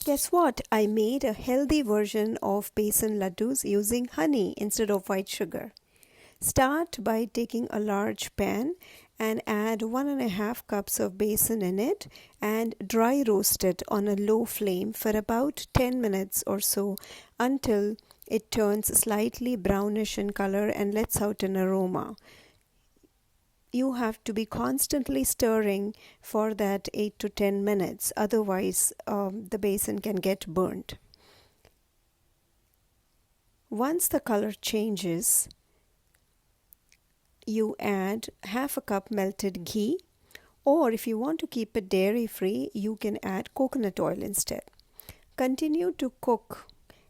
Guess what? I made a healthy version of Besan Ladoos using honey instead of white sugar. Start by taking a large pan and add 1.5 cups of besan in it and dry roast it on a low flame for about 10 minutes or so until it turns slightly brownish in color and lets out an aroma. You have to be constantly stirring for that 8 to 10 minutes, otherwise the besan can get burnt. Once the color changes, you add half a cup melted ghee, or if you want to keep it dairy free, you can add coconut oil instead. Continue to cook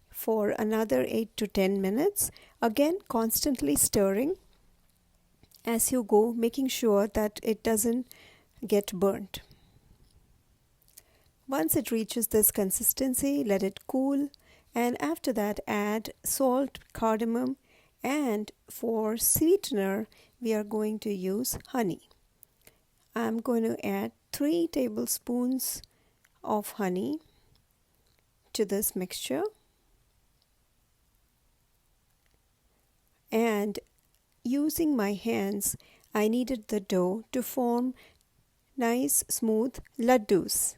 for another 8 to 10 minutes, again constantly stirring as you go, making sure that it doesn't get burnt. Once it reaches this consistency, let it cool, and after that add salt, cardamom, and for sweetener we are going to use honey. I'm going to add 3 tablespoons of honey to this mixture, and using my hands I kneaded the dough to form nice smooth ladoos.